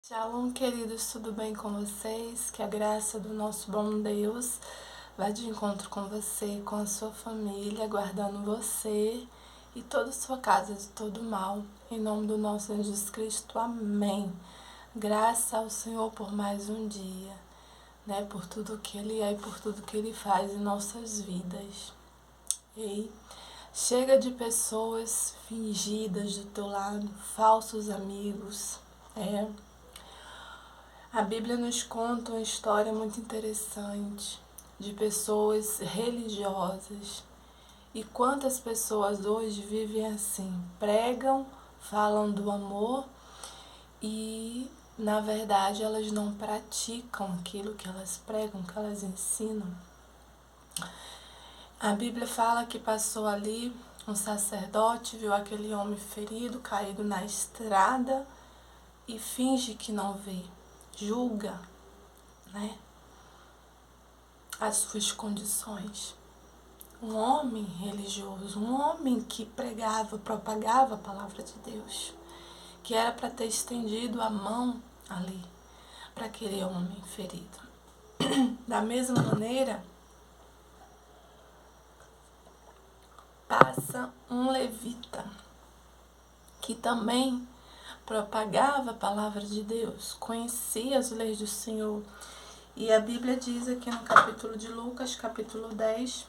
Shalom, queridos, tudo bem com vocês? Que a graça do nosso bom Deus vá de encontro com você, com a sua família, guardando você e toda a sua casa de todo mal. Em nome do nosso Jesus Cristo, amém. Graça ao Senhor por mais um dia, né? Por tudo que Ele é e por tudo que Ele faz em nossas vidas. Ei, chega de pessoas fingidas do teu lado, falsos amigos, A Bíblia nos conta uma história muito interessante de pessoas religiosas. E quantas pessoas hoje vivem assim, pregam, falam do amor e, na verdade, elas não praticam aquilo que elas pregam, que elas ensinam. A Bíblia fala que passou ali um sacerdote, viu aquele homem ferido, caído na estrada e finge que não vê, julga, né, as suas condições. Um homem religioso, um homem que pregava, propagava a palavra de Deus, que era para ter estendido a mão ali para aquele homem ferido. Da mesma maneira, passa um levita que também propagava a palavra de Deus, conhecia as leis do Senhor. E a Bíblia diz aqui no capítulo de Lucas, capítulo 10,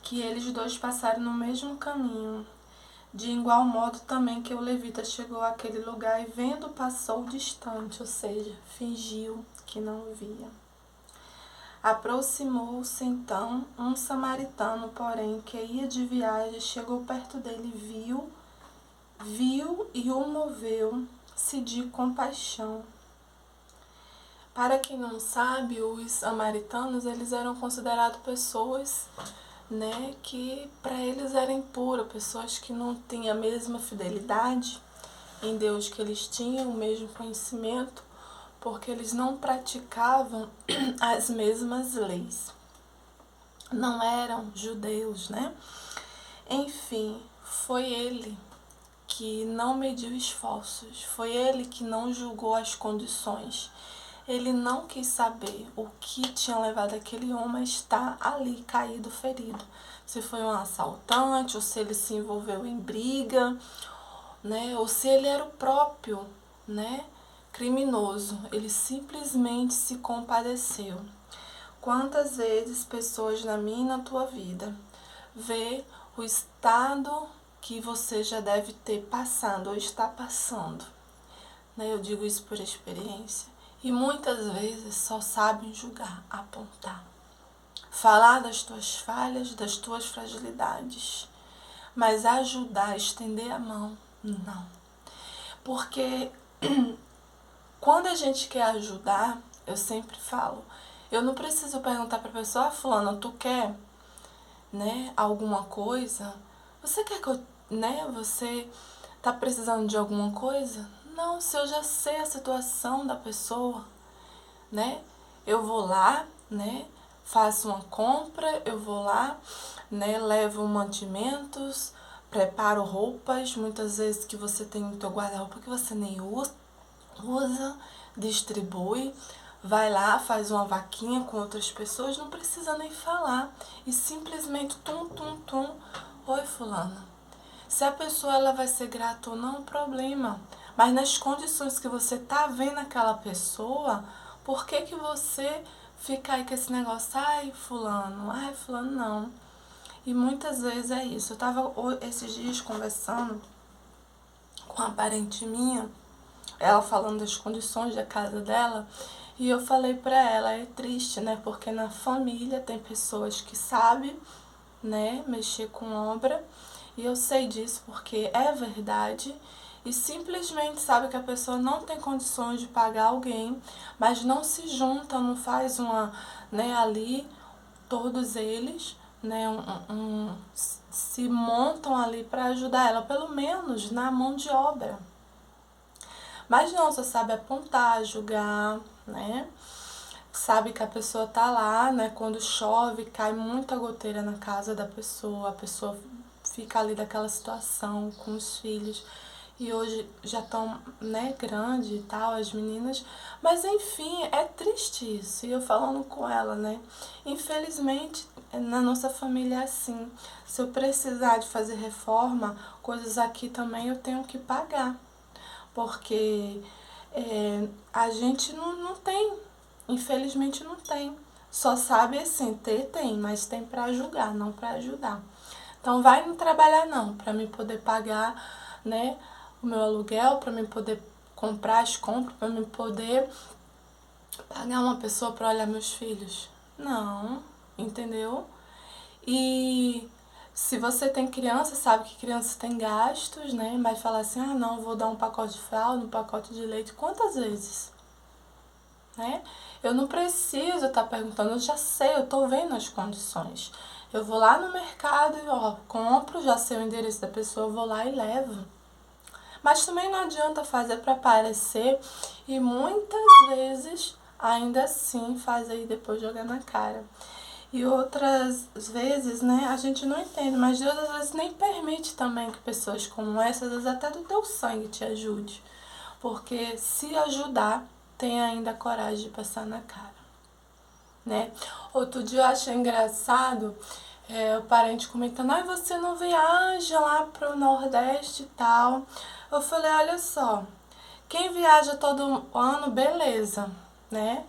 que eles dois passaram no mesmo caminho. De igual modo também que o levita chegou àquele lugar e vendo passou distante, ou seja, fingiu que não via. Aproximou-se então um samaritano, porém, que ia de viagem, chegou perto dele, viu e o moveu-se de compaixão. Para quem não sabe, os samaritanos, eles eram considerados pessoas, né, que para eles eram impuras, pessoas que não tinham a mesma fidelidade em Deus que eles tinham, o mesmo conhecimento, porque eles não praticavam as mesmas leis. Não eram judeus, né? Enfim, foi ele que não mediu esforços, foi ele que não julgou as condições. Ele não quis saber o que tinha levado aquele homem a estar ali, caído, ferido. Se foi um assaltante, ou se ele se envolveu em briga, né? Ou se ele era o próprio, né, criminoso. Ele simplesmente se compadeceu. Quantas vezes pessoas na minha e na tua vida vê o estado que você já deve ter passado ou está passando, né? Eu digo isso por experiência. E muitas vezes só sabem julgar, apontar, falar das tuas falhas, das tuas fragilidades, mas ajudar, estender a mão, não. Porque quando a gente quer ajudar, eu sempre falo, eu não preciso perguntar para a pessoa, fulano, tu quer, né, alguma coisa? Você quer que eu, né, você tá precisando de alguma coisa? Não, se eu já sei a situação da pessoa, né? Eu vou lá, né? Faço uma compra, eu vou lá, né? Levo mantimentos, preparo roupas, muitas vezes que você tem no teu guarda-roupa que você nem usa, distribui, vai lá, faz uma vaquinha com outras pessoas, não precisa nem falar. E simplesmente tum. Oi, fulano. Se a pessoa ela vai ser grata ou não, problema. Mas nas condições que você tá vendo aquela pessoa, por que que você fica aí com esse negócio? Ai, fulano, não. E muitas vezes é isso. Eu tava esses dias conversando com uma parente minha, ela falando das condições da casa dela, e eu falei pra ela, é triste, né? Porque na família tem pessoas que sabem, né, mexer com obra, e eu sei disso porque é verdade, e simplesmente sabe que a pessoa não tem condições de pagar alguém, mas não se junta, não faz uma, né, ali, todos eles, né, se montam ali para ajudar ela, pelo menos na mão de obra. Mas não, só sabe apontar, julgar, né? Sabe que a pessoa tá lá, né? Quando chove, cai muita goteira na casa da pessoa, a pessoa fica ali daquela situação com os filhos. e hoje já estão, né, grande e tal, as meninas. Mas enfim, é triste isso. E eu falando com ela, né? Infelizmente, na nossa família é assim. Se eu precisar de fazer reforma, coisas aqui também eu tenho que pagar. Porque a gente não tem, infelizmente não tem. Só sabe assim, ter tem, mas tem para julgar, não para ajudar. Então vai não trabalhar não, para mim poder pagar, né, o meu aluguel, para mim poder comprar as compras, para mim poder pagar uma pessoa para olhar meus filhos. Não, entendeu? E se você tem criança, sabe que criança tem gastos, né? Mas falar assim, ah não, vou dar um pacote de fralda, um pacote de leite, quantas vezes? Né? Eu não preciso estar perguntando, eu já sei, eu tô vendo as condições. Eu vou lá no mercado e ó, compro, já sei o endereço da pessoa, eu vou lá e levo. Mas também não adianta fazer para aparecer e muitas vezes ainda assim fazer e depois jogar na cara. E outras vezes, né, a gente não entende, mas Deus às vezes nem permite também que pessoas como essas, às vezes até do teu sangue, te ajude. Porque se ajudar, tem ainda coragem de passar na cara, né? Outro dia eu achei engraçado, o parente comentando, ai, você não viaja lá pro Nordeste e tal. Eu falei, olha só, quem viaja todo ano, beleza, né?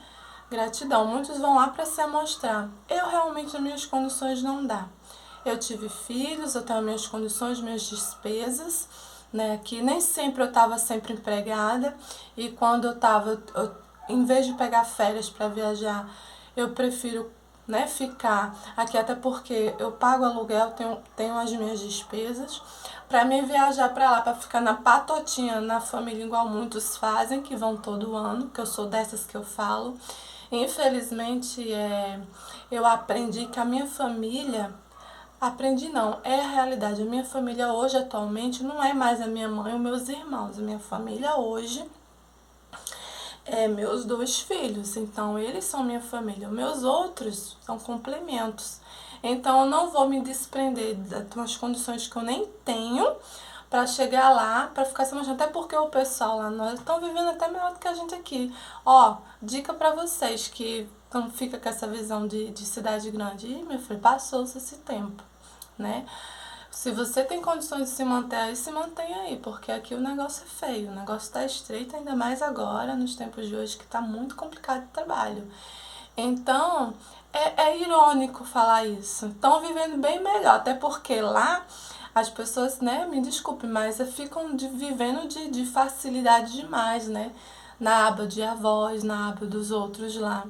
Gratidão, muitos vão lá para se amostrar. Eu realmente, nas minhas condições, não dá. Eu tive filhos, eu tenho minhas condições, minhas despesas, né? Que nem sempre eu estava sempre empregada. E quando eu estava, em vez de pegar férias para viajar, eu prefiro, né, ficar aqui, até porque eu pago aluguel, tenho as minhas despesas. Para mim viajar para lá, para ficar na patotinha, na família, igual muitos fazem, que vão todo ano, que eu sou dessas que eu falo. Infelizmente, eu aprendi que a minha família, aprendi não, é a realidade. A minha família hoje, atualmente, não é mais a minha mãe e os meus irmãos. A minha família hoje é meus 2 filhos, então eles são minha família. Os meus outros são complementos. Então eu não vou me desprender de umas condições que eu nem tenho para chegar lá, para ficar se mostrando. Até porque o pessoal lá, nós estão vivendo até melhor do que a gente aqui. Ó, dica para vocês que não fica com essa visão de cidade grande. Ih, meu filho, passou-se esse tempo, né? Se você tem condições de se manter aí, se mantenha aí, porque aqui o negócio é feio, o negócio tá estreito, ainda mais agora, nos tempos de hoje, que tá muito complicado o trabalho. Então, é irônico falar isso. Estão vivendo bem melhor, até porque lá as pessoas, né, me desculpe, mas ficam vivendo de facilidade demais, né? Na aba de avós, na aba dos outros lá,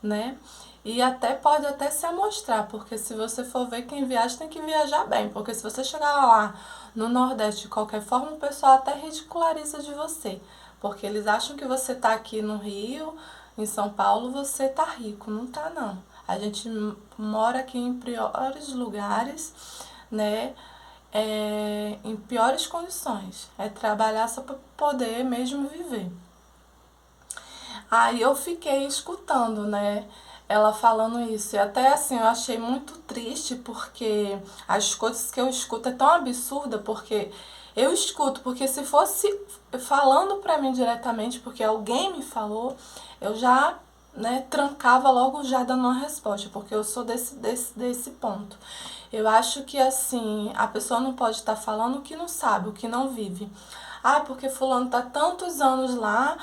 né? E até pode até se amostrar, porque se você for ver quem viaja, tem que viajar bem. Porque se você chegar lá no Nordeste de qualquer forma, o pessoal até ridiculariza de você. Porque eles acham que você tá aqui no Rio, em São Paulo, você tá rico. Não tá, não. A gente mora aqui em piores lugares, né? Em piores condições. É trabalhar só para poder mesmo viver. Aí eu fiquei escutando, né? Ela falando isso. E até assim, eu achei muito triste porque as coisas que eu escuto é tão absurda, porque eu escuto, porque se fosse falando pra mim diretamente, porque alguém me falou, eu já, né, trancava logo já dando uma resposta, porque eu sou desse ponto. Eu acho que assim, a pessoa não pode estar falando o que não sabe, o que não vive. Ah, porque fulano tá tantos anos lá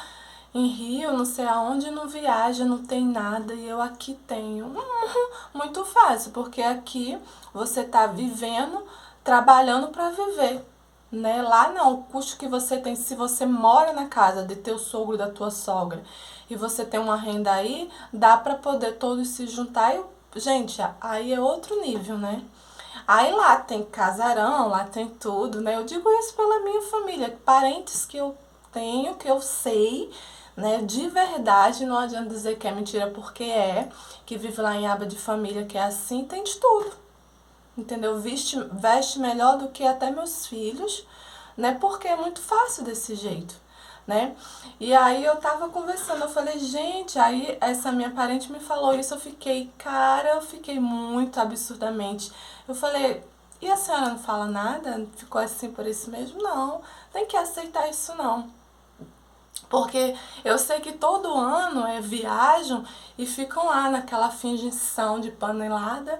em Rio, não sei aonde, não viaja, não tem nada e eu aqui tenho. Muito fácil, porque aqui você tá vivendo, trabalhando para viver, né? Lá não, o custo que você tem, se você mora na casa de teu sogro e da tua sogra e você tem uma renda aí, dá para poder todos se juntar e, gente, aí é outro nível, né? Aí lá tem casarão, lá tem tudo, né? Eu digo isso pela minha família, parentes que eu tenho, que eu sei, né? De verdade, não adianta dizer que é mentira porque que vive lá em aba de família, que é assim, tem de tudo, entendeu? Veste melhor do que até meus filhos, né? Porque é muito fácil desse jeito, né? E aí eu tava conversando, eu falei, gente, aí essa minha parente me falou isso, eu fiquei muito absurdamente. Eu falei, E a senhora não fala nada? Ficou assim por isso mesmo? Não, tem que aceitar isso não. Porque eu sei que todo ano viajam e ficam lá naquela fingição de panelada,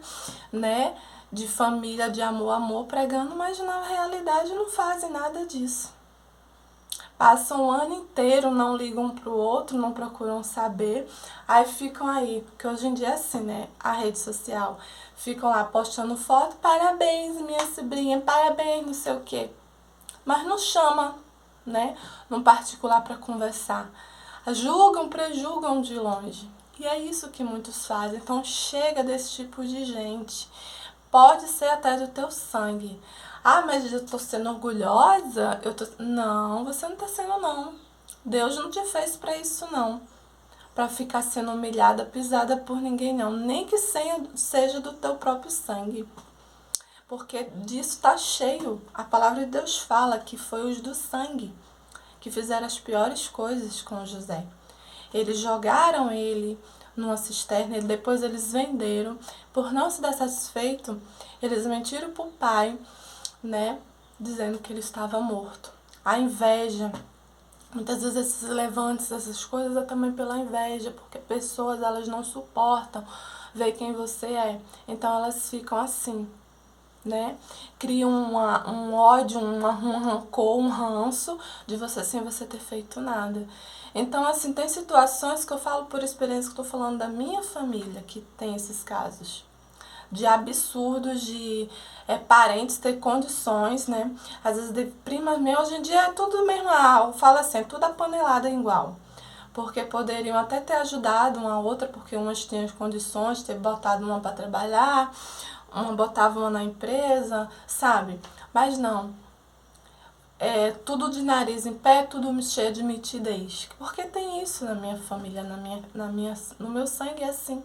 né? De família, de amor, amor, pregando, mas na realidade não fazem nada disso. Passam o ano inteiro, não ligam um pro outro, não procuram saber, aí ficam aí, porque hoje em dia é assim, né? A rede social. Ficam lá postando foto, parabéns, minha sobrinha, parabéns, não sei o quê. Mas não chama, né? Num particular para conversar. Julgam, prejulgam de longe. E é isso que muitos fazem. Então chega desse tipo de gente. Pode ser até do teu sangue. Ah, mas eu tô sendo orgulhosa? Não, você não tá sendo não. Deus não te fez para isso não. Para ficar sendo humilhada, pisada por ninguém não. Nem que seja do teu próprio sangue. Porque disso está cheio. A palavra de Deus fala que foi os do sangue que fizeram as piores coisas com José. Eles jogaram ele numa cisterna, e depois eles venderam. Por não se dar satisfeito, eles mentiram para o pai, né, dizendo que ele estava morto. A inveja, muitas vezes esses levantes, essas coisas é também pela inveja, porque pessoas elas não suportam ver quem você é. Então elas ficam assim, né? Cria um ódio, um rancor, um ranço de você sem você ter feito nada. Então, assim, tem situações que eu falo por experiência, que eu tô falando da minha família, que tem esses casos. De absurdos, de parentes ter condições, né? Às vezes de primas minhas, hoje em dia é tudo mesmo, eu falo assim, é tudo a panelada igual. Porque poderiam até ter ajudado uma outra, porque umas tinham as condições, ter botado uma para trabalhar, uma botava uma na empresa, sabe? Mas não. É tudo de nariz em pé, tudo cheio de mitidez. Porque tem isso na minha família, no meu sangue é assim,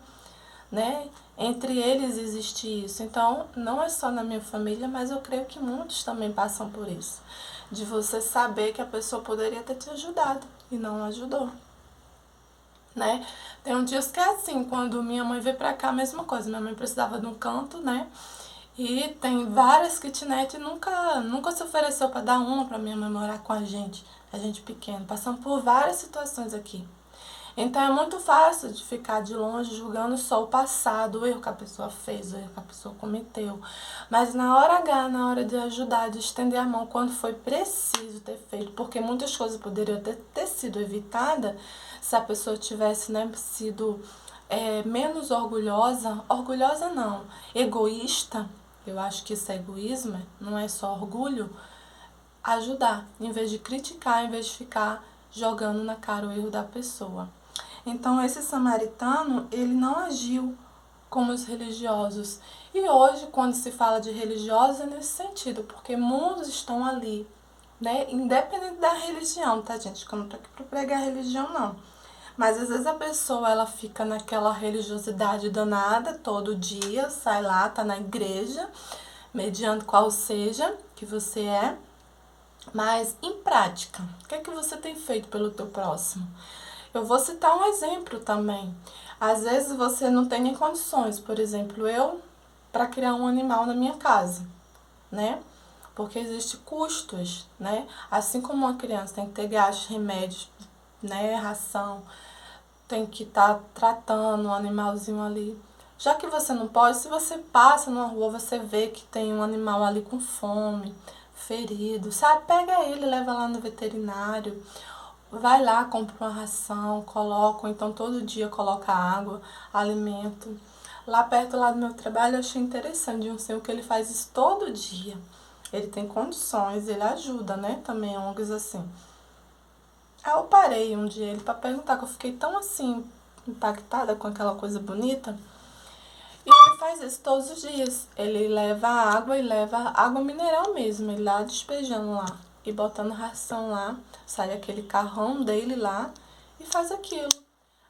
né? Entre eles existe isso. Então, não é só na minha família, mas eu creio que muitos também passam por isso. De você saber que a pessoa poderia ter te ajudado e não ajudou, né? Tem um dias que é assim, quando minha mãe veio pra cá, a mesma coisa. Minha mãe precisava de um canto, né? E tem várias kitnet e nunca se ofereceu para dar uma para minha mãe morar com a gente pequena. Passamos por várias situações aqui. Então é muito fácil de ficar de longe julgando só o passado, o erro que a pessoa fez, o erro que a pessoa cometeu. Mas na hora H, na hora de ajudar, de estender a mão quando foi preciso ter feito, porque muitas coisas poderiam ter sido evitadas se a pessoa tivesse, né, sido menos orgulhosa. Orgulhosa não, egoísta. Eu acho que isso é egoísmo, não é só orgulho. Ajudar, em vez de criticar, em vez de ficar jogando na cara o erro da pessoa. Então, esse samaritano, ele não agiu como os religiosos. E hoje, quando se fala de religiosos, é nesse sentido, porque muitos estão ali, né? Independente da religião, tá, gente? Que eu não tô aqui pra pregar religião, não. Mas às vezes a pessoa, ela fica naquela religiosidade danada todo dia, sai lá, tá na igreja, mediante qual seja que você é, mas em prática, o que é que você tem feito pelo teu próximo? Eu vou citar um exemplo também. Às vezes você não tem nem condições, por exemplo, eu, para criar um animal na minha casa, né? Porque existe custos, né? Assim como uma criança tem que ter gastos, remédios, né? Ração, tem que estar tratando um animalzinho ali. Já que você não pode, se você passa numa rua, você vê que tem um animal ali com fome, ferido, sabe? Pega ele, leva lá no veterinário, vai lá, compra uma ração, coloca, ou então todo dia coloca água, alimento. Lá perto lá do meu trabalho eu achei interessante de um senhor que ele faz isso todo dia. Ele tem condições, ele ajuda, né? Também ONGs assim. Aí eu parei um dia ele para perguntar, que eu fiquei tão assim, impactada com aquela coisa bonita. E ele faz isso todos os dias. Ele leva água e leva água mineral mesmo, ele lá despejando lá e botando ração lá, sai aquele carrão dele lá e faz aquilo.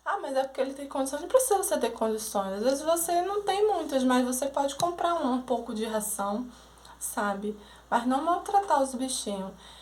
Ah, mas é porque ele tem condições. Não precisa você ter condições. Às vezes você não tem muitas, mas você pode comprar um pouco de ração, sabe? Mas não maltratar os bichinhos.